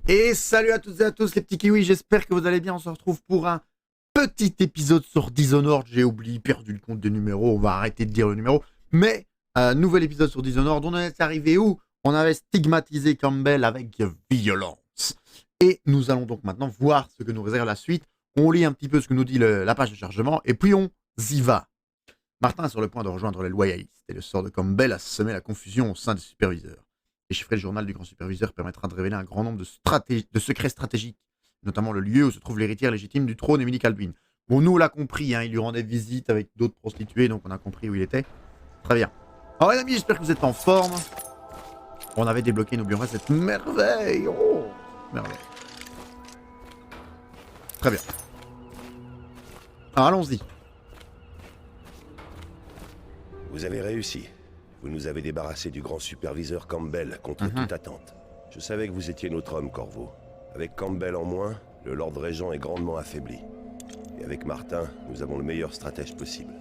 Et salut à toutes et à tous les petits kiwis, j'espère que vous allez bien. On se retrouve pour un petit épisode sur Dishonored. J'ai oublié, perdu le compte des numéros, on va arrêter de dire le numéro. Mais un nouvel épisode sur Dishonored, on en est arrivé où on avait stigmatisé Campbell avec violence. Et nous allons donc maintenant voir ce que nous réserve la suite. On lit un petit peu ce que nous dit la page de chargement et puis on y va. Martin est sur le point de rejoindre les loyalistes et le sort de Campbell a semé la confusion au sein des superviseurs. Déchiffrer le journal du grand superviseur permettra de révéler un grand nombre de secrets stratégiques, notamment le lieu où se trouve l'héritière légitime du trône, Emily Kaldwin. Bon, nous, on l'a compris, hein, il lui rendait visite avec d'autres prostituées, donc on a compris où il était. Très bien. Alors les amis, j'espère que vous êtes en forme. On avait débloqué, n'oublions pas, cette merveille. Oh, merveille. Très bien. Alors allons-y. Vous avez réussi. Vous nous avez débarrassé du grand superviseur Campbell contre toute attente. Je savais que vous étiez notre homme, Corvo. Avec Campbell en moins, le Lord Régent est grandement affaibli. Et avec Martin, nous avons le meilleur stratège possible.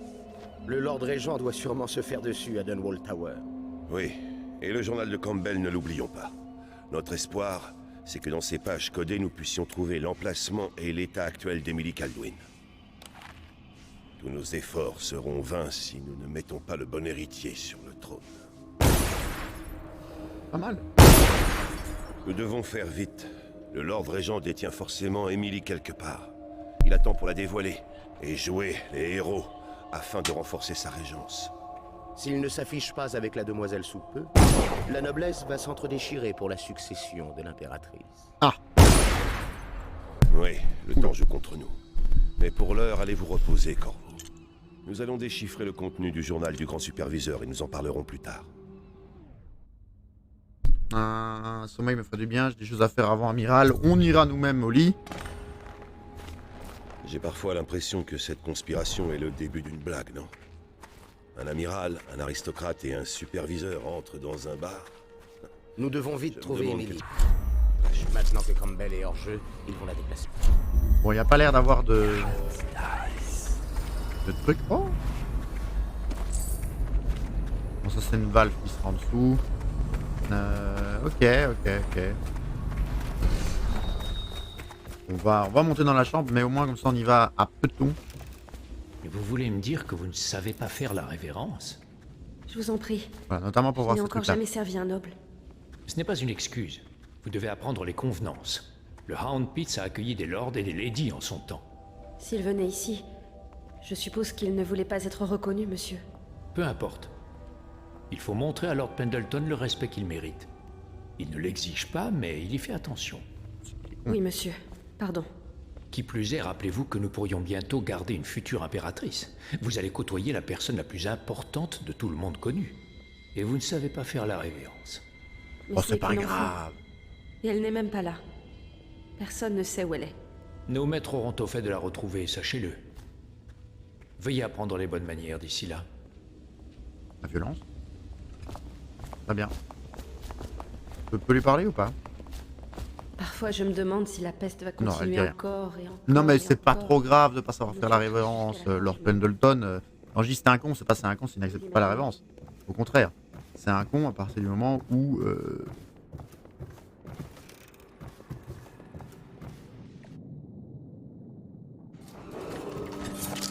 Le Lord Régent doit sûrement se faire dessus à Dunwall Tower. Oui, et le journal de Campbell, ne l'oublions pas. Notre espoir, c'est que dans ces pages codées, nous puissions trouver l'emplacement et l'état actuel d'Emily Kaldwin. Tous nos efforts seront vains si nous ne mettons pas le bon héritier sur le trône. Pas mal. Nous devons faire vite. Le Lord Régent détient forcément Emily quelque part. Il attend pour la dévoiler et jouer les héros afin de renforcer sa régence. S'il ne s'affiche pas avec la demoiselle sous peu, la noblesse va s'entre-déchirer pour la succession de l'impératrice. Ah. Oui, le temps joue contre nous. Mais pour l'heure, allez vous reposer, Corvo. Nous allons déchiffrer le contenu du journal du grand superviseur et nous en parlerons plus tard. Un sommeil me ferait du bien, j'ai des choses à faire avant Amiral. On ira nous-mêmes au lit. J'ai parfois l'impression que cette conspiration est le début d'une blague, non? Un amiral, un aristocrate et un superviseur entrent dans un bar. Nous devons vite Je me trouver demande Emily. Maintenant que Campbell est hors jeu, ils vont la déplacer. Bon, il n'y a pas l'air d'avoir de trucs. Oh. Bon, ça c'est une valve qui sera en dessous. Ok. On va monter dans la chambre, mais au moins comme ça on y va à peu de tout. Et vous voulez me dire que vous ne savez pas faire la révérence? Je vous en prie. Voilà, notamment pour Je voir n'ai ce encore truc-là. jamais servi un noble. Ce n'est pas une excuse. Vous devez apprendre les convenances. Le Hound Pits a accueilli des lords et des ladies en son temps. S'il venait ici, je suppose qu'il ne voulait pas être reconnu, monsieur. Peu importe. Il faut montrer à Lord Pendleton le respect qu'il mérite. Il ne l'exige pas, mais il y fait attention. Oui, monsieur. Pardon. Qui plus est, rappelez-vous que nous pourrions bientôt garder une future impératrice. Vous allez côtoyer la personne la plus importante de tout le monde connu. Et vous ne savez pas faire la révérence. Mais Oh, ce c'est n'est pas qu'une enfant. grave. Et elle n'est même pas là. Personne ne sait où elle est. Nos maîtres auront au fait de la retrouver, sachez-le. Veuillez apprendre les bonnes manières d'ici là. La violence. Très bien. Je peux lui parler ou pas? Parfois, je me demande si la peste va Non, elle continuer dit rien. encore et encore. Non, mais et c'est pas encore. trop grave de pas savoir Nous faire la cherchons révérence, jusqu'à la Lord fin. Pendleton. Quand je dis c'est un con, c'est pas c'est un con s'il n'accepte pas la révérence. Au contraire, c'est un con à partir du moment où.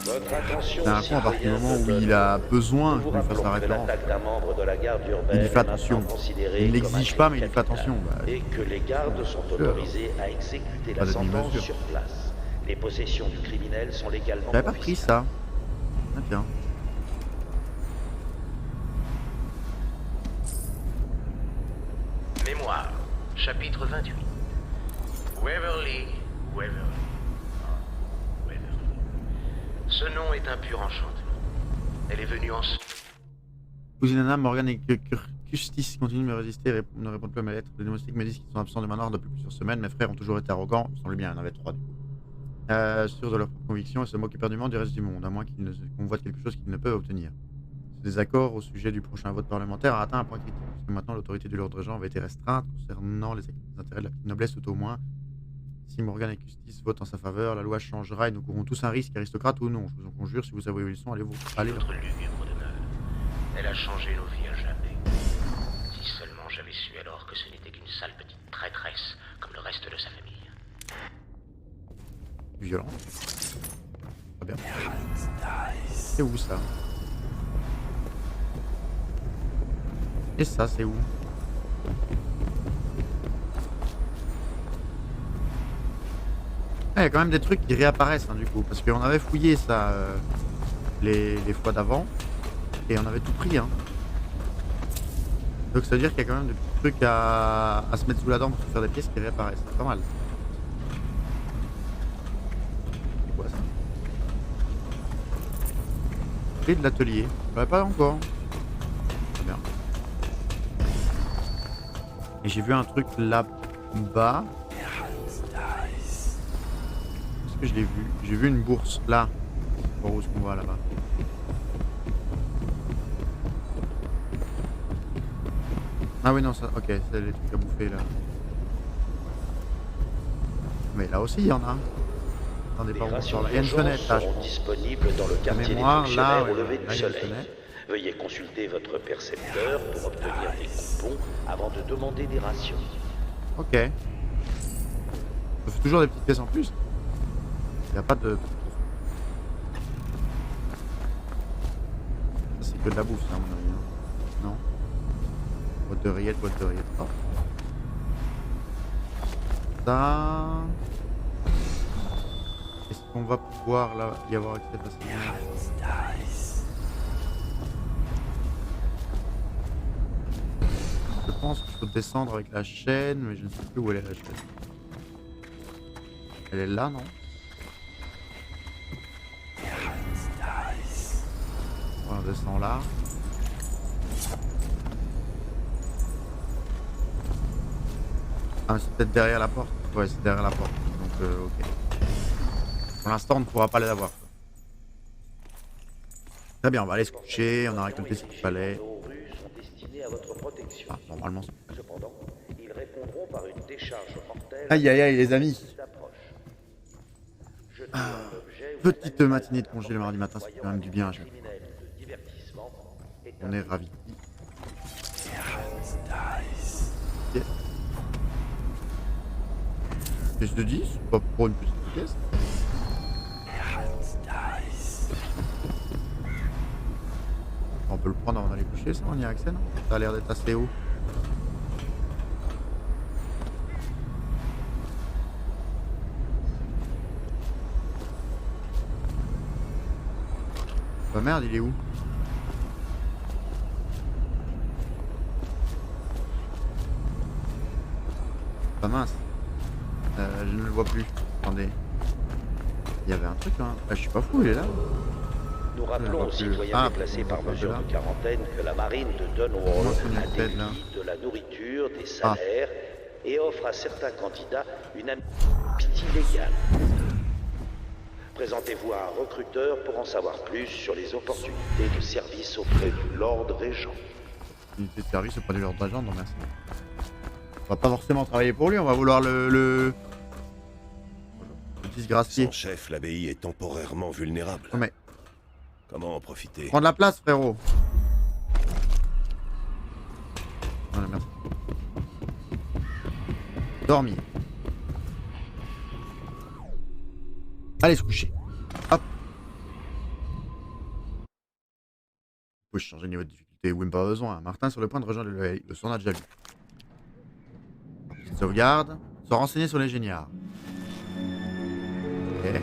Votre attention, C'est un con à partir du moment où il a besoin qu'on lui fasse la révérence. d'un membre de la garde urbaine Il y fait est attention. maintenant considéré Il ne comme un l'exige pas, mais il y crime fait capital. attention. Bah, Et que les gardes sont autorisés à exécuter Pas la de sentence demi-mesure. sur place. Les possessions du criminel sont légalement J'avais pas pris confiscables. ça. Ah, tiens. Mémoire, chapitre 28. Waverly, Waverly. Ah, Waverly. Ce nom est un pur enchantement. Elle est venue en... Cousine Anna, Morgan et Custis continuent de me résister et ne répondent plus à mes lettres. Les domestiques me disent qu'ils sont absents du manoir depuis plusieurs semaines. Mes frères ont toujours été arrogants. Il me semble bien, il y en avait 3 du coup. Sûrs de leurs propres convictions et se moquent éperdument du reste du monde, à moins qu'ils ne convoitent quelque chose qu'ils ne peuvent obtenir. Ce désaccord au sujet du prochain vote parlementaire a atteint un point critique, puisque maintenant l'autorité du Lord Régent avait été restreinte concernant les intérêts de la petite noblesse tout au moins. Si Morgan et Custis votent en sa faveur, la loi changera et nous courons tous un risque, aristocrate ou non. Je vous en conjure, si vous savez où ils sont, allez. Notre lugubre demeure. Elle a changé nos vies à jamais. Si seulement j'avais su alors que ce n'était qu'une sale petite traîtresse, comme le reste de sa famille. Violent. Très bien. C'est où ça? Et ça, c'est où? Ah, il y a quand même des trucs qui réapparaissent hein, du coup, parce qu'on avait fouillé ça les fois d'avant, et on avait tout pris. Hein. Donc ça veut dire qu'il y a quand même des petits trucs à se mettre sous la dent pour se faire des pièces qui réapparaissent, c'est pas mal. C'est quoi ça? Clé de l'atelier, je l'avais pas encore. Très bien. Et j'ai vu un truc là-bas. Est-ce que je l'ai vu? J'ai vu une bourse là. Pour où est-ce qu'on voit là-bas? Ah oui non ça. Ok, c'est les trucs à bouffer là. Mais là aussi il y en a. Attendez, Des pas où on rations sort là. Il y a une d'urgence fenêtre là je seront pense. disponibles dans le quartier des mémoire, là, fonctionnaires ouais, au lever là, du il y a une soleil. fenêtre. Veuillez consulter votre percepteur pour obtenir des coupons avant de demander des rations. Ok. Ça fait toujours des petites pièces en plus. Il n'y a pas de... Ça c'est que de la bouffe ça à mon avis. Hein. Non. Boîte de rillettes, boîte de rillettes. Oh. Ça... Est-ce qu'on va pouvoir là y avoir accès facilement? Je pense qu'il faut descendre avec la chaîne, mais je ne sais plus où elle est la chaîne. Elle est là, non? On descend là. Ah, c'est peut-être derrière la porte. Ouais, c'est derrière la porte. Donc, ok. Pour l'instant, on ne pourra pas les avoir. Très bien, on va aller se coucher. On a récolté ce qu'il fallait. Nos rues sont destinées à votre protection. Ah, normalement. Cependant, ils répondront par une décharge mortelle. Aïe, aïe, aïe, les amis. D'approche. Jetez Ah, un objet ou petite un animal matinée de congé le mardi matin, ça fait quand même du bien. criminel de divertissement est On est ravis. Yes. Qu'est-ce que je te dis? C'est pas pour une petite pièce. On peut le prendre avant d'aller coucher, ça, on y a accès, non? Ça a l'air d'être assez haut. Bah merde, il est où? Pas mince. Je ne le vois plus. Attendez. Il y avait un truc là. Ah, je suis pas fou, il est là. Nous rappelons aux citoyens déplacés par mesure de quarantaine que la marine de Dunwall a délié de la nourriture, des salaires et offre à certains candidats une amnistie légale. Présentez-vous à un recruteur pour en savoir plus sur les opportunités de service auprès du Lord Régent. Unité de service auprès du Lord Régent, non merci. On va pas forcément travailler pour lui, on va vouloir le disgracier. Son chef, l'abbaye, est temporairement vulnérable. Mais Comment en profiter? prends de la place, frérot. Voilà, merci. Dormir. Allez se coucher. Hop. Vous pouvez changer de niveau de difficulté ou même pas besoin. Martin sur le point de rejoindre le son a déjà lu. Petite sauvegarde. Se renseigner sur les géniards. Ok.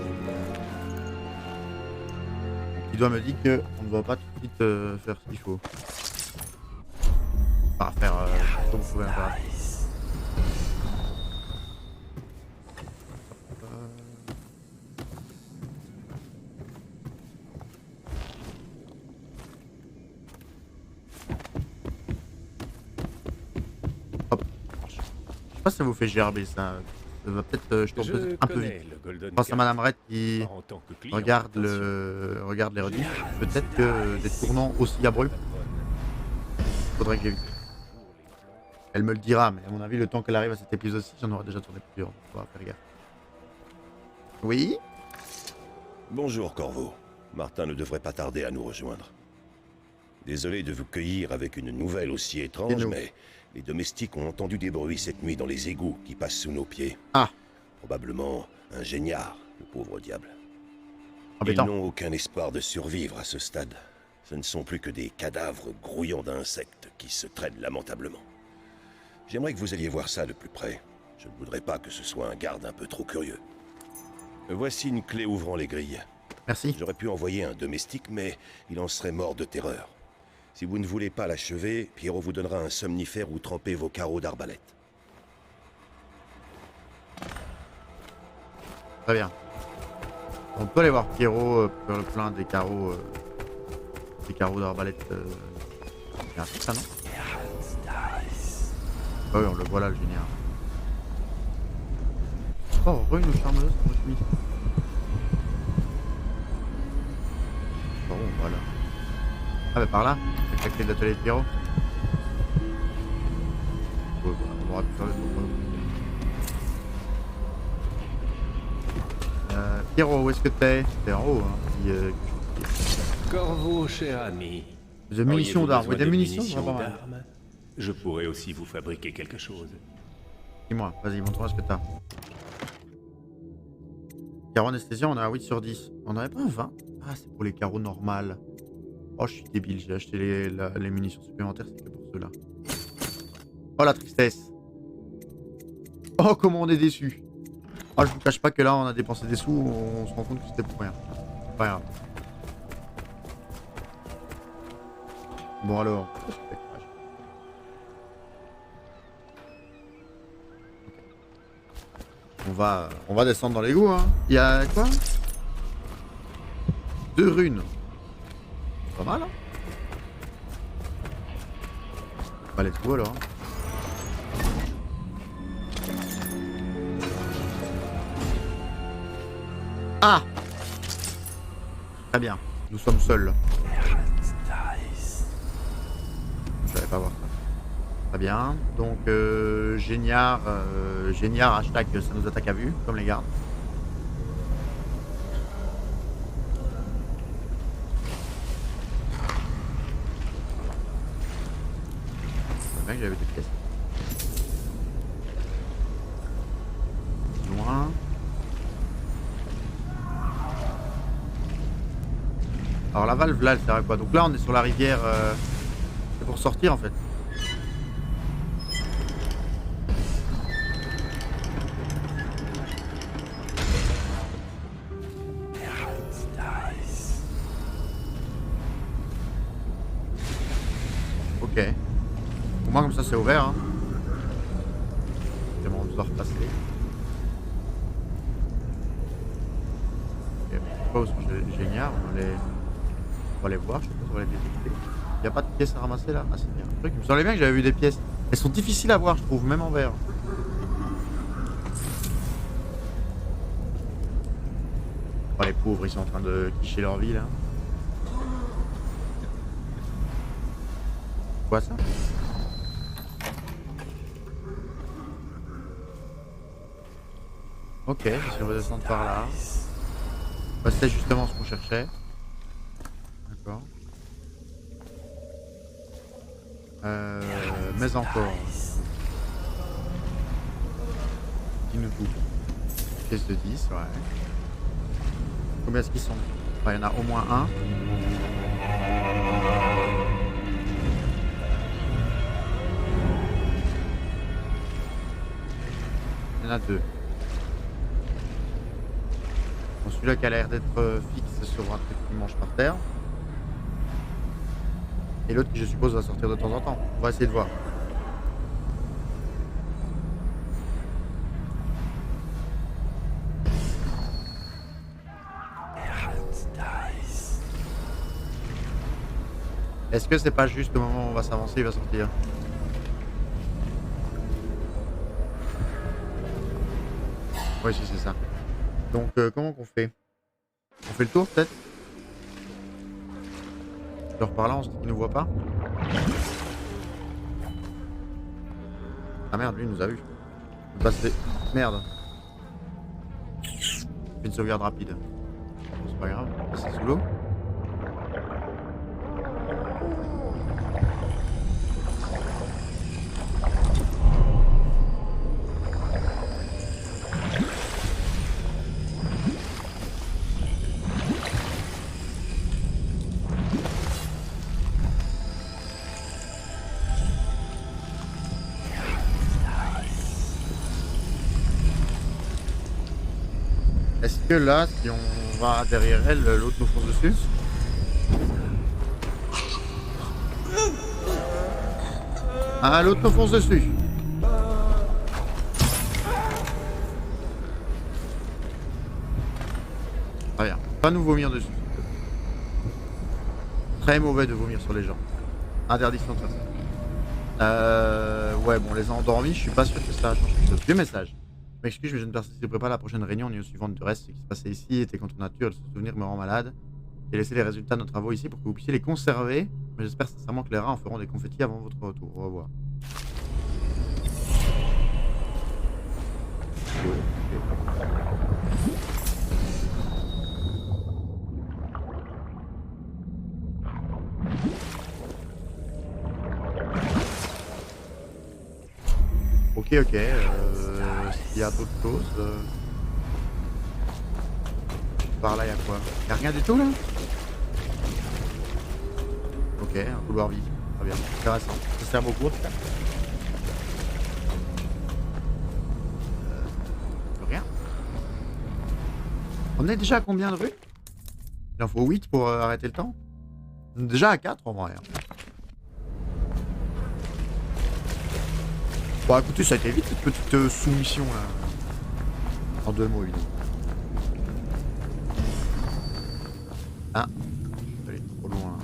Il doit me dire qu'on ne va pas tout de suite faire ce qu'il faut. Pas faire comme vous pouvez faire. Hop. Je sais pas si ça vous fait gerber ça. Ça va peut-être, je tombe peut-être un peu vite. Je pense à Madame Red qui regarde les rediffs. Peut-être que des tournants aussi abrupts, faudrait que j'évite. Elle me le dira, mais à mon avis, le temps qu'elle arrive à cet épisode-ci, j'en aurai déjà tourné plusieurs. On va faire gaffe. Oui? Bonjour, Corvo. Martin ne devrait pas tarder à nous rejoindre. Désolé de vous cueillir avec une nouvelle aussi étrange, mais les domestiques ont entendu des bruits cette nuit dans les égouts qui passent sous nos pieds. Ah. Probablement un géniard, le pauvre diable. Embêtant. Ils n'ont aucun espoir de survivre à ce stade. Ce ne sont plus que des cadavres grouillants d'insectes qui se traînent lamentablement. J'aimerais que vous alliez voir ça de plus près. Je ne voudrais pas que ce soit un garde un peu trop curieux. Voici une clé ouvrant les grilles. Merci. J'aurais pu envoyer un domestique, mais il en serait mort de terreur. Si vous ne voulez pas l'achever, Pierrot vous donnera un somnifère où tremper vos carreaux d'arbalète. Très bien. On peut aller voir Pierrot pour le plein des carreaux d'arbalète. Il y a un truc ça, non? Ah oui, on le voit là, le génial. Oh, une charmeuse, moi je suis. Bon, voilà. Ah bah par là, avec la clé de l'atelier de Pierrot. Ouais, bah, on aura pu faire le tour. Pierrot, où est-ce que t'es? T'es en haut, hein. Corvo, cher ami. Des munitions d'armes. Oui, des munitions, munitions pas mal. d'armes. Je pourrais aussi vous fabriquer quelque chose. Dis-moi, vas-y, montre-moi ce que t'as. Carreau anesthésia, on a un 8 sur 10. On avait pas un 20? Ah, c'est pour les carreaux normales. Oh, je suis débile, j'ai acheté les munitions supplémentaires, c'est que pour ceux-là. Oh, la tristesse. Oh, comment on est déçus. Oh, je vous cache pas que là, on a dépensé des sous, on se rend compte que c'était pour rien. Pas grave. Bon, alors. On va descendre dans l'égout, hein. Il y a quoi? 2 runes. Pas mal, hein. Bah, let's go alors. Ah! Très bien. Nous sommes seuls. Je n'allais pas voir ça. Très bien. Donc, Géniard, hashtag ça nous attaque à vue, comme les gardes. C'est bien que j'avais des pièces. Loin. Alors la valve là, elle sert à quoi? Donc là, on est sur la rivière. C'est pour sortir en fait. Ok. Au moins comme ça c'est ouvert. Hein. C'est bon, on doit repasser. Ok, mais pas c'est génial, on va les voir, je sais pas si on va les détecter. Il n'y a pas de pièces à ramasser là? Ah c'est bien. Un truc, il me semblait bien que j'avais vu des pièces. Elles sont difficiles à voir je trouve, même en vert. Oh les pauvres, ils sont en train de quicher leur vie là. Quoi ça? Ok, je vais redescendre par là. Bah, c'était justement ce qu'on cherchait. D'accord. Mais encore. Dis-nous tout. Pièce de 10, ouais. Combien est-ce qu'ils sont? Enfin, il y en a au moins un. Il y en a 2. Bon, celui-là qui a l'air d'être fixe sur un truc qui mange par terre. Et l'autre qui je suppose va sortir de temps en temps. On va essayer de voir. Est-ce que c'est pas juste au moment où on va s'avancer, il va sortir? Oui, si c'est ça. Donc, comment qu'on fait? On fait le tour peut-être? Genre par là, on se dit qu'il nous voit pas? Ah merde, lui il nous a vu. Bah c'est... Merde. Fais une sauvegarde rapide. C'est pas grave, c'est sous l'eau. que là, si on va derrière elle, l'autre nous fonce dessus? Ah, l'autre nous fonce dessus. Très bien. Pas nous vomir dessus. Très mauvais de vomir sur les gens. Interdiction de faire ça. Ouais, bon, les a endormis, je suis pas sûr que ça a changé quelque chose. Vieux message. Je m'excuse, mais je ne participerai pas à la prochaine réunion ni au suivante. Du reste, ce qui se passait ici était contre nature et ce souvenir me rend malade. J'ai laissé les résultats de nos travaux ici pour que vous puissiez les conserver. Mais j'espère sincèrement que les rats en feront des confettis avant votre retour. Au revoir. Ok, ok. S'il y a d'autres choses. Par là, il y a quoi? Il y a rien du tout là? Ok, un couloir vide. Très bien. Intéressant. Ça sert beaucoup en tout cas. Rien. On est déjà à combien de rues? Il en faut 8 pour arrêter le temps? On est déjà à 4 en vrai. Bon écoutez, ça a été vite cette petite soumission là. En 2 mots évidemment. Ah, elle est trop loin.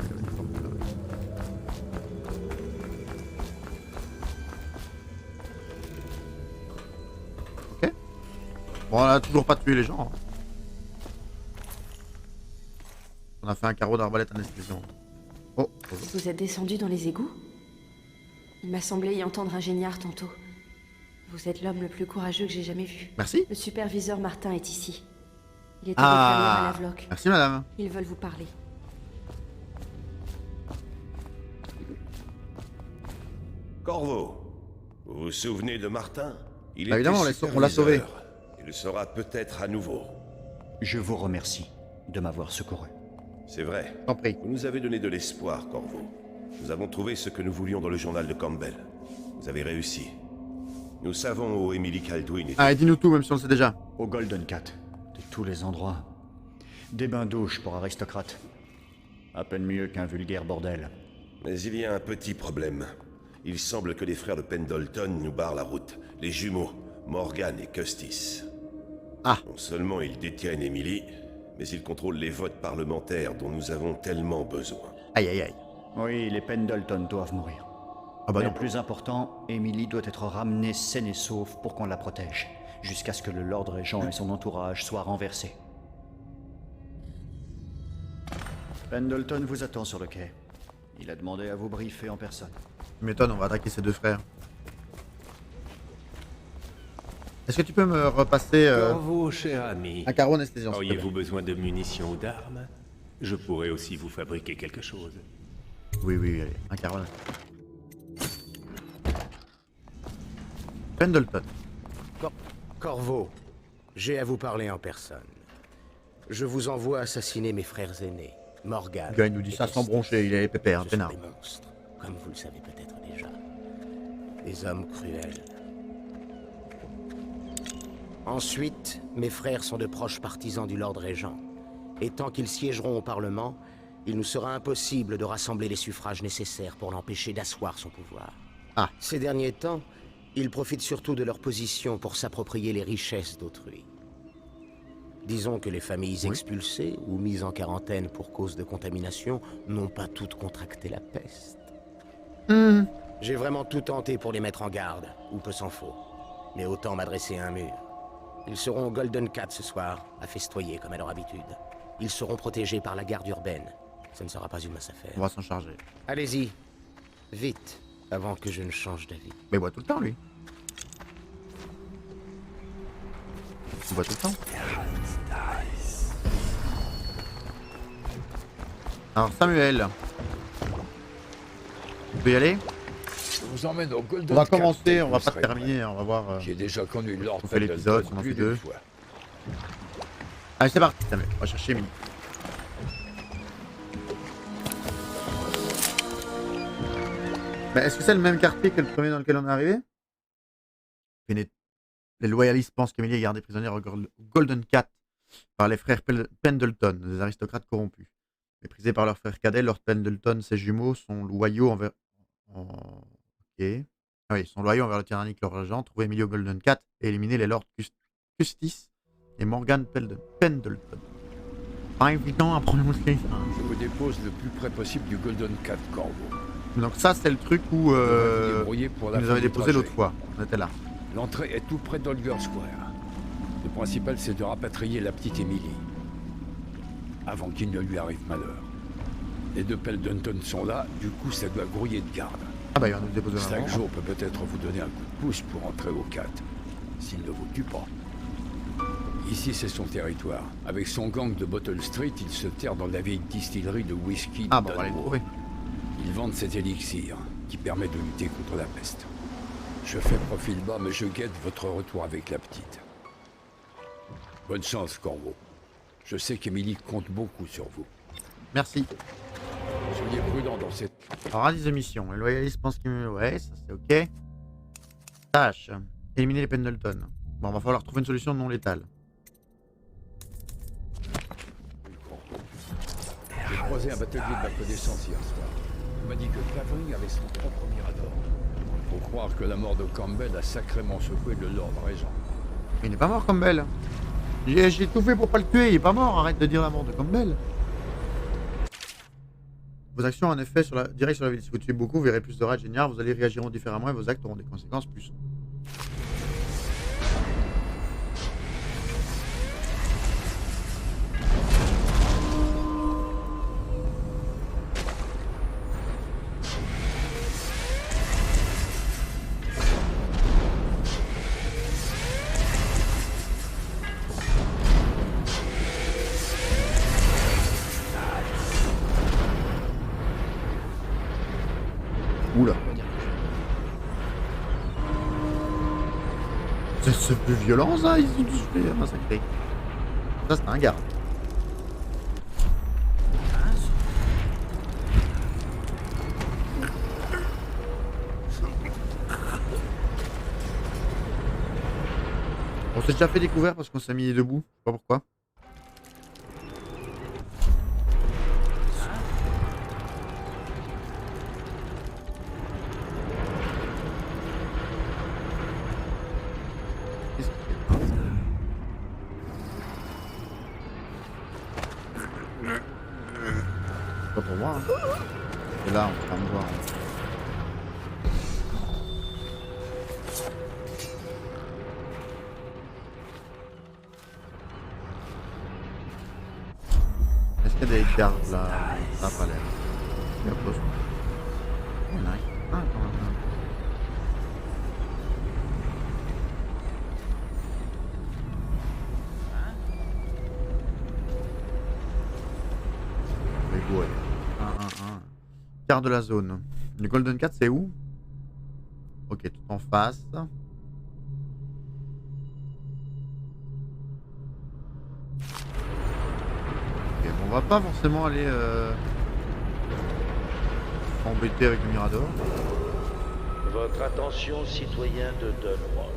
Ok. Bon, on a toujours pas tué les gens. On a fait un carreau d'arbalète anesthésiant. Oh. Vous êtes descendu dans les égouts? Il m'a semblé y entendre un géniard tantôt. Vous êtes l'homme le plus courageux que j'ai jamais vu. Merci. Le superviseur Martin est ici. Il est déclaré à la Vloc. Merci madame. Ils veulent vous parler. Corvo, vous vous souvenez de Martin? Il Bah évidemment, était on l'a sauvé. superviseur. Il le sera peut-être à nouveau. Je vous remercie de m'avoir secouru. C'est vrai. T'en prie. Vous nous avez donné de l'espoir, Corvo. Nous avons trouvé ce que nous voulions dans le journal de Campbell. Vous avez réussi. Nous savons où Emily Kaldwin est. Allez, dis-nous tout, même si on le sait déjà. Au Golden Cat, de tous les endroits. Des bains-douches pour aristocrates. À peine mieux qu'un vulgaire bordel. Mais il y a un petit problème. Il semble que les frères de Pendleton nous barrent la route. Les jumeaux, Morgan et Custis. Ah. Non seulement ils détiennent Emily, mais ils contrôlent les votes parlementaires dont nous avons tellement besoin. Aïe aïe aïe. Oui, les Pendleton doivent mourir. Ah bah Mais non. le plus important, Emily doit être ramenée saine et sauve pour qu'on la protège, jusqu'à ce que le Lord Régent et son entourage soient renversés. Pendleton vous attend sur le quai. Il a demandé à vous briefer en personne. Tu m'étonnes, on va attaquer ses deux frères. Est-ce que tu peux me repasser Corvo, cher ami. un carreau anesthésiant s'il te plaît? Auriez-vous besoin de munitions ou d'armes? Je pourrais aussi vous fabriquer quelque chose. Oui, oui, allez, un carreau anesthésiant. Pendleton. Corvo, j'ai à vous parler en personne. Je vous envoie assassiner mes frères aînés, Morgan. Le gars, il nous dit ça sans broncher, il est pépère, Ce sont peinard. des monstres, comme vous le savez peut-être déjà. Des hommes cruels. Ensuite, mes frères sont de proches partisans du Lord Régent. Et tant qu'ils siégeront au Parlement, il nous sera impossible de rassembler les suffrages nécessaires pour l'empêcher d'asseoir son pouvoir. Ah. Ces derniers temps, ils profitent surtout de leur position pour s'approprier les richesses d'autrui. Disons que les familles expulsées ou mises en quarantaine pour cause de contamination n'ont pas toutes contracté la peste. J'ai vraiment tout tenté pour les mettre en garde, ou peu s'en faut. Mais autant m'adresser à un mur. Ils seront au Golden Cat ce soir, à festoyer comme à leur habitude. Ils seront protégés par la garde urbaine. Ce ne sera pas une mince affaire. On va s'en charger. Allez-y, vite, avant que je ne change d'avis. Mais il boit tout le temps, lui. Il boit tout le temps. Alors, Samuel. On peut y aller? Je vous emmène au Golden On va Cat, commencer, on va vous pas serez terminer, on va voir. prêt. J'ai déjà connu Lord on fait l'épisode, Pendleton on en plus fait deux. d'une fois. Allez, c'est parti, Samuel. On va chercher Emily. Mais est-ce que c'est le même quartier que le premier dans lequel on est arrivé? Les loyalistes pensent qu'Emily est gardée prisonnière au Golden Cat par les frères Pendleton, des aristocrates corrompus. Méprisés par leur frère cadet, Lord Pendleton, ses jumeaux, sont loyaux envers... Ok. Ah oui, ils sont loyaux envers le tyrannique Lord Regent, trouver Emilio Golden Cat et éliminer les Lord Custis et Morgan Pendleton. Pas évident à prononcer ça. Je vous dépose le plus près possible du Golden Cat, Corvo. Donc ça, c'est le truc où pour vous nous avez déposé l'autre fois. On était là. L'entrée est tout près d'Holger Square. Le principal, c'est de rapatrier la petite Emily. Avant qu'il ne lui arrive malheur. Les deux Pendleton sont là, du coup ça doit grouiller de garde. Ah bah il va nous déposer là. 5 jours peut peut-être vous donner un coup de pouce pour entrer au 4, s'il ne vous tue pas. Ici c'est son territoire. Avec son gang de Bottle Street, il se terre dans la vieille distillerie de whisky de Ah bah on va aller le Dunmore. trouver. Ils vendent cet élixir, qui permet de lutter contre la peste. Je fais profil bas, mais je guette votre retour avec la petite. Bonne chance, Corvo. Je sais qu'Emily compte beaucoup sur vous. Merci. Soyez prudent dans cette... Alors, indice de mission. Le loyaliste pense qu'il... Ouais, ça c'est ok. Tâche. Éliminer les Pendleton. Bon, va falloir trouver une solution non létale. J'ai croisé un batelier de ma connaissance hier soir. Il m'a dit que Clavering avait son propre mirador. Faut croire que la mort de Campbell a sacrément secoué le Lord Régent. Il n'est pas mort, Campbell. J'ai tout fait pour pas le tuer, il est pas mort. Arrête de dire la mort de Campbell. Vos actions ont un effet direct sur la ville. Si vous tuez beaucoup, vous verrez plus de rats génial, vous allez réagir différemment et vos actes auront des conséquences plus. Oula. C'est plus violent ça, ils ont tous fait massacrer. Ça c'est un garde. On s'est déjà fait découvert parce qu'on s'est mis debout, je sais pas pourquoi. Pas pour moi. Hein. Et là, on va me voir. Est-ce qu'il y a des gardes là? Ça n'a pas l'air. Il y a pas. Il y en a un quand même. Ouais. 1. Quart de la zone. Le Golden Cat, c'est où? Ok, tout en face. Ok, bon, on va pas forcément aller embêter avec le Mirador. Votre attention, citoyen de Dunwall.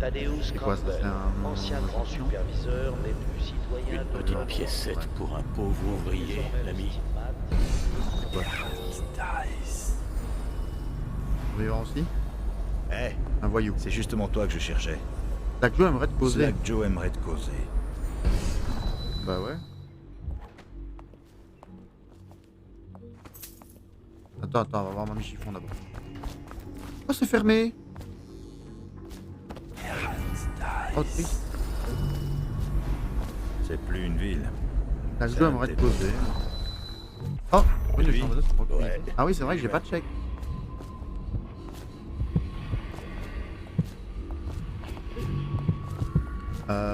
Thaddeus Quoi, ça, Campbell, un... ancien grand superviseur, n'est plus citoyen de Petite Dunwall. piécette pour un pauvre ouvrier, l'ami. Vivant aussi. Eh, un voyou. C'est justement toi que je cherchais. Slack Joe aimerait te causer. Slack Joe aimerait te causer. Bah ouais. Attends, on va voir Mamie Chiffon d'abord. Oh, c'est fermé. Oh, triste. C'est plus une ville. Slack Joe aimerait te causer. Oh, oui, les chambres sont pas Ouais. Ah oui, c'est vrai que j'ai pas de check.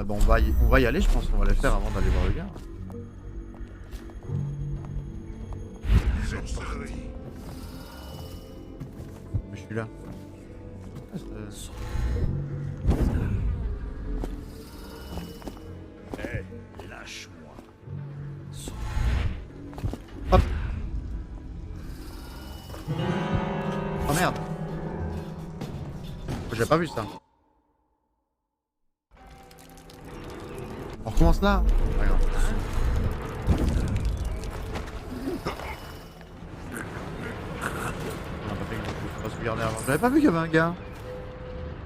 Bon, on va y aller, je pense qu'on va les faire avant d'aller voir le gars. Mais je suis là. Eh, lâche-moi. Hop. Oh merde. J'ai pas vu ça. On recommence passe là. Regarde. On a pas fait que je se regarder avant. J'avais pas vu qu'il y avait un gars.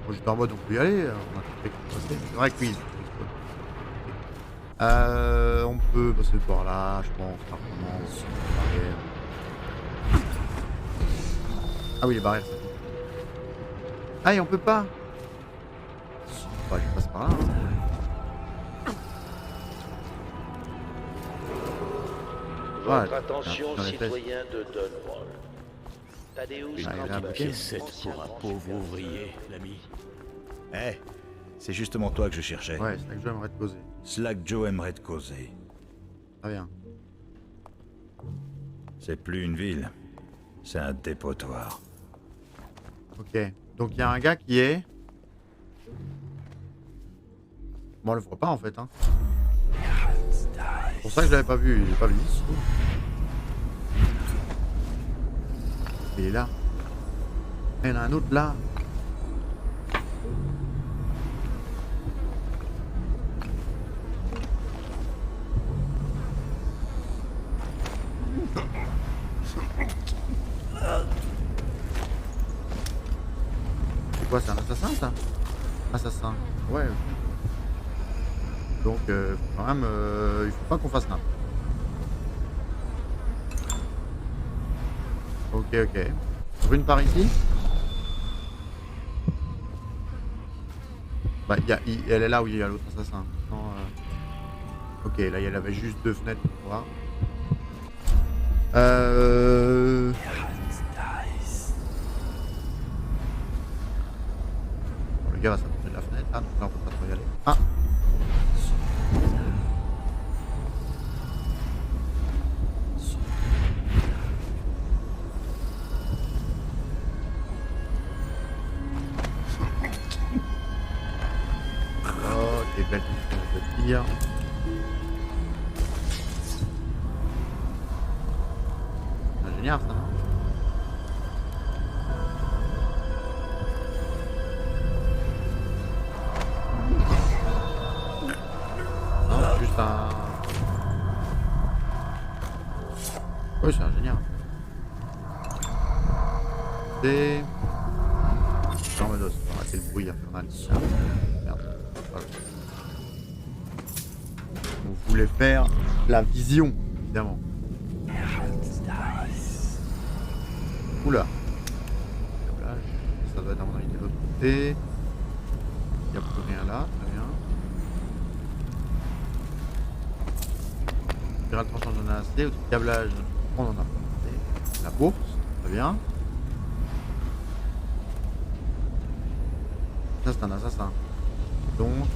Moi j'étais en mode on peut y aller. On a fait que passer. C'est vrai que oui. On peut passer par là, je pense. Ah oui, les barrières, c'est tout. Ah, et on peut pas. Bah, je passe par là. Votre attention, citoyens de Dunwall. Thaddeus Candida, Pièce 7 pour un pauvre ouvrier, l'ami. Eh, c'est justement toi que je cherchais. Ouais, c'est là que j'aimerais te causer. Slack Joe aimerait te causer. Très bien. C'est plus une ville, c'est un dépotoir. Ok. Donc il y a un gars qui est... Bon, on le voit pas en fait. Hein. C'est pour ça que je l'avais pas vu. Il est pas visible. Il est là. Et il y en a un autre là. C'est quoi, c'est un assassin ça? Assassin. Ouais. Donc quand même, il faut pas qu'on fasse n'importe. Ok, ok. Rune par ici. Bah, elle est là où il y a l'autre assassin. Non, ok, là il y avait juste 2 fenêtres pour voir. Bon, le gars va s'approcher de la fenêtre. Ah, donc là on peut pas trop y aller. Ah. Ok, belle de tir. C'est génial ça, non? Non, juste un... Oui, c'est ingénieur. C'est... Charmedos, on va arrêter le bruit infernal. Merde. Voilà. On voulait faire la vision, évidemment. Oula. Ça doit être à mon avis de l'autre côté. Il n'y a plus rien là, très bien. Spirale tranchante, j'en ai assez. Outil de câblage, on en a pas assez. La bourse, très bien. Ça c'est un assassin. Donc,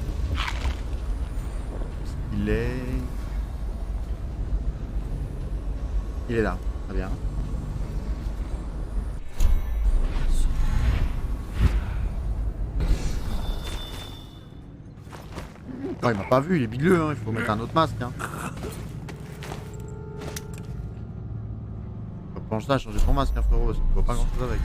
il est là, très bien. Oh, il m'a pas vu, il est bigleux, hein. Il faut mettre un autre masque. Hein. Pense ça, changer ton masque, hein, frérot, tu vois pas grand chose avec.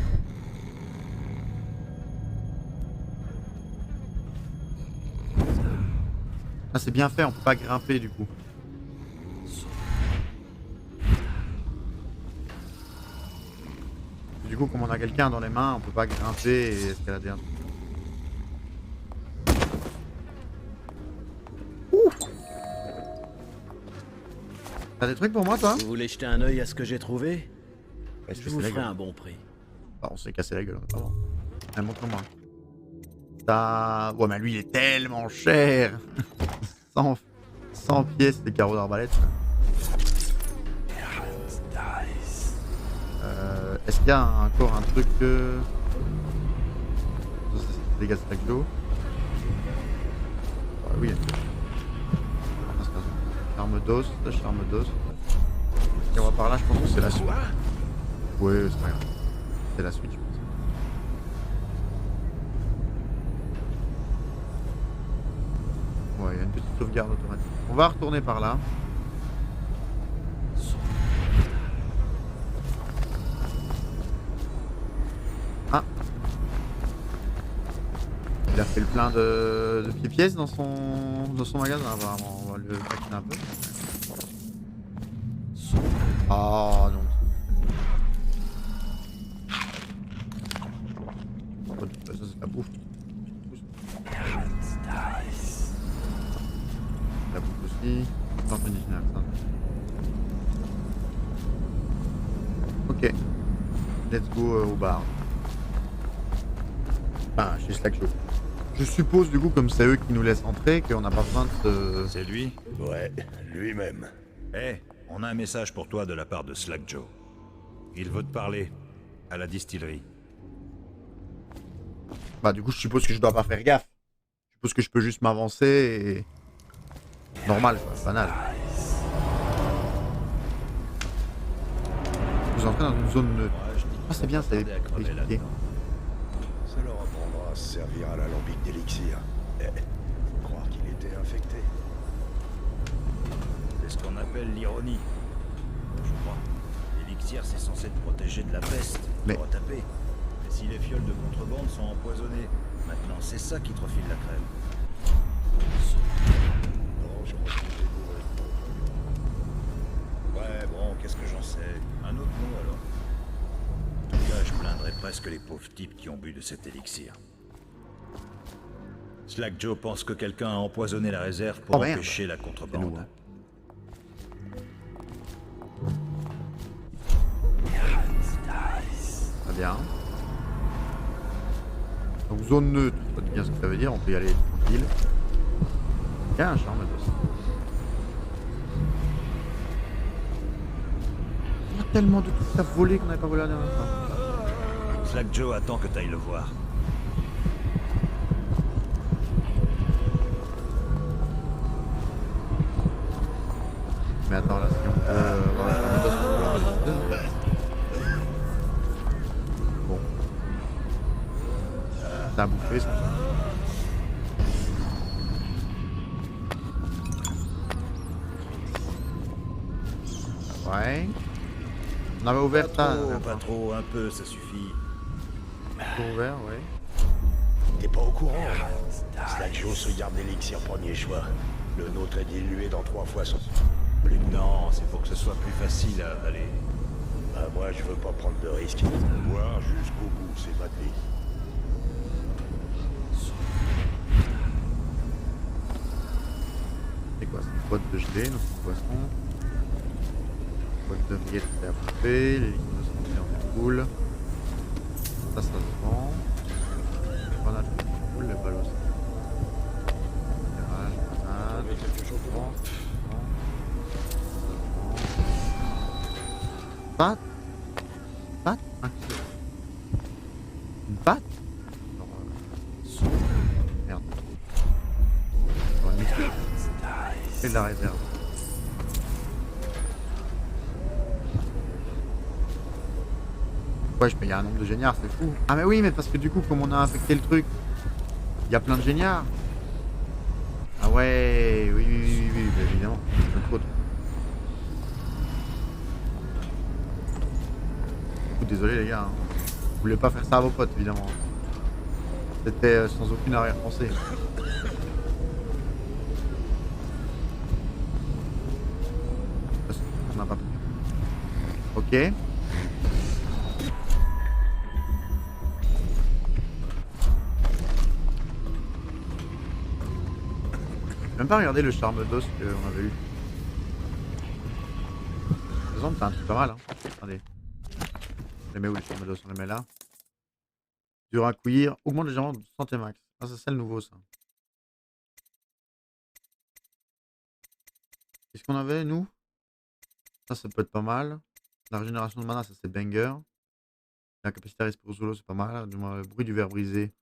Ah, c'est bien fait, on peut pas grimper du coup. Du coup, comme on a quelqu'un dans les mains, on peut pas grimper et escalader un truc. T'as des trucs pour moi, toi? Vous voulez jeter un œil à ce que j'ai trouvé? Je vous ferai un bon prix. Ah, on s'est cassé la gueule, on est pas bon. Allez, montre-moi. Ça... Ouais, mais lui, il est tellement cher. 100 pièces, des carreaux d'arbalète. Est-ce qu'il y a encore un truc que... Ça, c'est des gaz de l'eau. Oui, il y a une truc. Charme d'os, charme d'os. Et on va par là, je pense que c'est la suite. Oui, c'est pas grave. C'est la suite, je pense. Ouais, il y a une petite sauvegarde automatique. On va retourner par là. Ah. Il a fait le plein de pièces dans son magasin, apparemment. On va le taquiner un peu. Ah non. Ça c'est la bouffe. La bouffe aussi. Pas original, ça. Ok. Let's go au bar. Enfin, chez Slack Joe. Je suppose du coup, comme c'est eux qui nous laissent entrer, qu'on n'a pas besoin de se... C'est lui? Ouais, lui-même. Eh, on a un message pour toi de la part de Slack Joe. Il veut te parler. À la distillerie. Bah du coup, je suppose que je dois pas faire gaffe. Je suppose que je peux juste m'avancer et... Normal, quoi, banal. Vous entrez dans une zone neutre. Ah c'est bien, c'est expliqué. Ça leur apprendra à se servir à l'alambic d'élixir. Faut croire qu'il était infecté. C'est ce qu'on appelle l'ironie. Je crois. L'élixir, c'est censé te protéger de la peste, mais... te retaper. Mais si les fioles de contrebande sont empoisonnées, maintenant c'est ça qui te refile la crème. Non, je crois qu'il est bourré. Ouais, bon, qu'est-ce que j'en sais? Un autre mot alors. En tout cas, je plaindrais presque les pauvres types qui ont bu de cet élixir. Slack Joe pense que quelqu'un a empoisonné la réserve pour empêcher la contrebande. Très bien. Donc zone neutre, je sais pas bien ce que ça veut dire, on peut y aller tranquille. Il y a un charme aussi. Il y a tellement de trucs à voler qu'on n'avait pas volé la dernière fois. Slack Joe attend que tu ailles le voir. Mais attends là, si on peut voir la charme bon. Ça a bouffé ça. Ouais. On avait ouvert ça. Pas trop, un peu, ça suffit. Ouvert, ouais. T'es pas au courant? Slack Joe se garde l'élixir premier choix. Le nôtre est dilué dans 3 fois son... Non, c'est pour que ce soit plus facile à avaler. Bah moi je veux pas prendre de risques. Voir jusqu'au bout, c'est ma vie. C'est quoi? C'est une boîte de gelée, donc c'est poisson. Boîte de rillettes à bouffer, les liquides de santé on est cool. Ça se vend. Grenade c'est cool, les balles aussi. Éclairage, grenade. Quelque chose devant. Patte? Patte? Un kilo. Une patte? Non, merde. Dans une mixture. C'est de la réserve. Ouais, je paye un nombre de géniards, c'est fou. Ah mais oui, mais parce que du coup, comme on a infecté le truc, il y a plein de géniards. Ah ouais, oui, bah, évidemment, c'est notre faute. Désolé les gars, hein. Vous voulez pas faire ça à vos potes évidemment. C'était sans aucune arrière-pensée. On n'a pas pu. Ok. J'ai même pas regardé le charme d'os qu'on avait eu. Par exemple, c'est un truc pas mal. Hein. Attendez. On les met où les charmes d'os? On les met là. Dur à cuire. Augmente légèrement de santé max. Ah, c'est le nouveau ça. Qu'est-ce qu'on avait nous? Ça peut être pas mal. La régénération de mana, ça c'est banger. La capacité à respirer sous l'eau, c'est pas mal. Du moins, le bruit du verre brisé.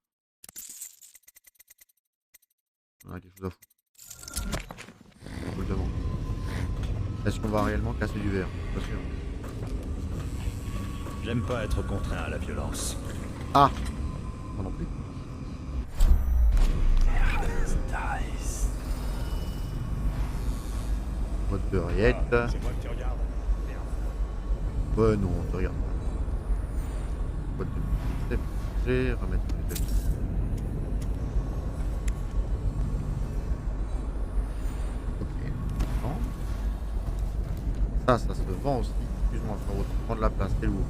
On a quelque chose à foutre. On le demande. Est-ce qu'on va réellement casser du verre? Pas sûr. J'aime pas être contraint à la violence. Ah! Moi non plus. Boîte de rillettes. C'est moi qui te regarde. Ouais, non, on te regarde pas. Boîte de remettre les Ça se vend aussi. Excuse-moi, frérot, tu prends de la place, c'est lourd.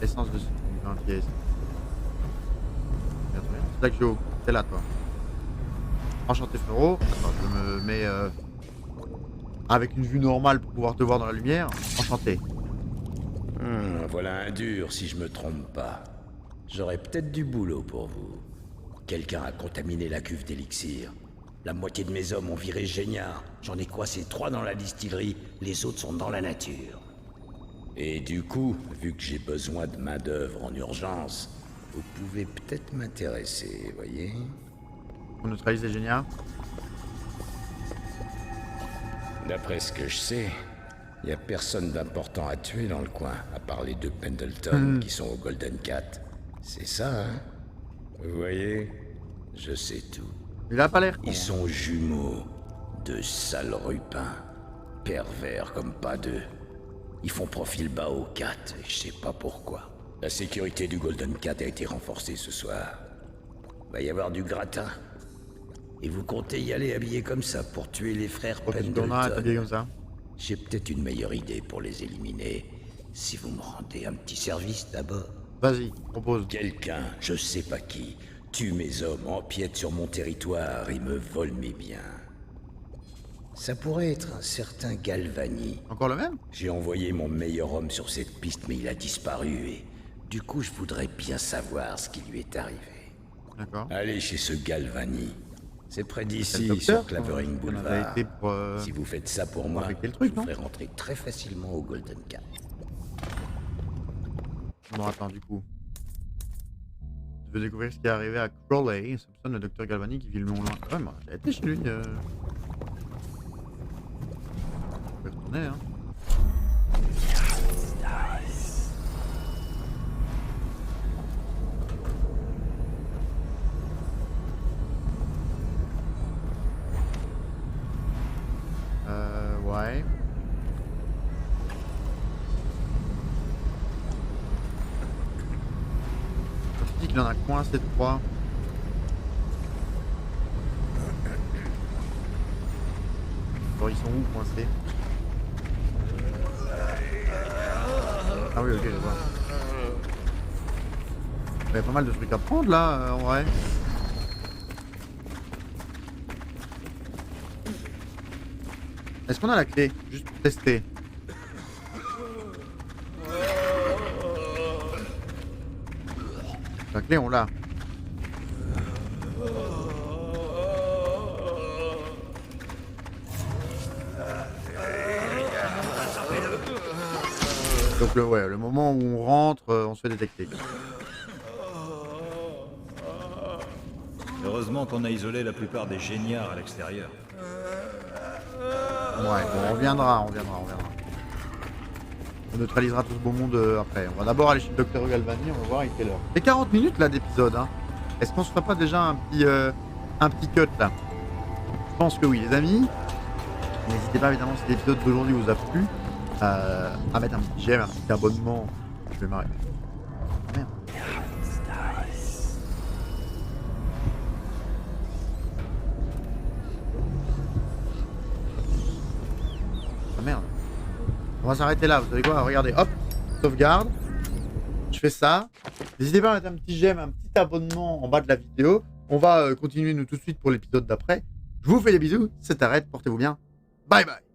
Essence de 20 pièces. C'est là que j'ai. C'est là, toi. Enchanté, frérot. Attends, je me mets avec une vue normale pour pouvoir te voir dans la lumière. Enchanté. Voilà un dur, si je me trompe pas. J'aurais peut-être du boulot pour vous. Quelqu'un a contaminé la cuve d'élixir. La moitié de mes hommes ont viré Géniard. J'en ai coincé 3 dans la distillerie, les autres sont dans la nature. Et du coup, vu que j'ai besoin de main-d'œuvre en urgence, vous pouvez peut-être m'intéresser, voyez? On neutralise les géniards. D'après ce que je sais, il n'y a personne d'important à tuer dans le coin, à part les 2 Pendleton qui sont au Golden Cat. C'est ça, hein? Vous voyez? Je sais tout. Il a pas l'air con. Ils sont jumeaux. 2 sales rupins. Pervers comme pas deux. Ils font profil bas au Cat, et je sais pas pourquoi. La sécurité du Golden Cat a été renforcée ce soir. Va y avoir du gratin. Et vous comptez y aller habillé comme ça pour tuer les frères Pendleton? Comme ça. J'ai peut-être une meilleure idée pour les éliminer. Si vous me rendez un petit service d'abord. Vas-y, propose. Quelqu'un, je sais pas qui, tue mes hommes, empiète sur mon territoire et me vole mes biens. Ça pourrait être un certain Galvani. Encore le même? J'ai envoyé mon meilleur homme sur cette piste, mais il a disparu et... Du coup, je voudrais bien savoir ce qui lui est arrivé. D'accord. Allez chez ce Galvani. C'est près d'ici, sur Clavering Boulevard. Pour, si vous faites ça pour moi, le truc, je vous ferai rentrer très facilement au Golden Cat. Bon, attends, du coup. Tu veux découvrir ce qui est arrivé à Crowley, soupçonne le docteur Galvani qui vit le long loin. Ouais, moi, j'ai été chez lui. On peut retourner, hein. Ouais. Je dis qu'il en a coincé 3. Bon, ils sont où coincés? Ah oui, ok, je vois. Il y a pas mal de trucs à prendre là, en vrai. Est-ce qu'on a la clé? Juste pour tester. La clé, on l'a. Donc le moment où on rentre, on se fait détecter. Heureusement qu'on a isolé la plupart des géniards à l'extérieur. Ouais, bon, on reviendra. On neutralisera tout ce beau monde après. On va d'abord aller chez le docteur Galvani, on va voir il est quelle heure. C'est 40 minutes là d'épisode, hein. Est-ce qu'on se ferait pas déjà un petit cut là? Je pense que oui, les amis. N'hésitez pas évidemment si l'épisode d'aujourd'hui vous a plu à mettre un petit j'aime, un petit abonnement. Je vais m'arrêter. Ah, merde. Ah, merde. On va s'arrêter là, vous savez quoi? Regardez, hop, sauvegarde. Je fais ça. N'hésitez pas à mettre un petit j'aime, un petit abonnement en bas de la vidéo. On va continuer nous tout de suite pour l'épisode d'après. Je vous fais des bisous, c'est Arrête, portez-vous bien. Bye bye.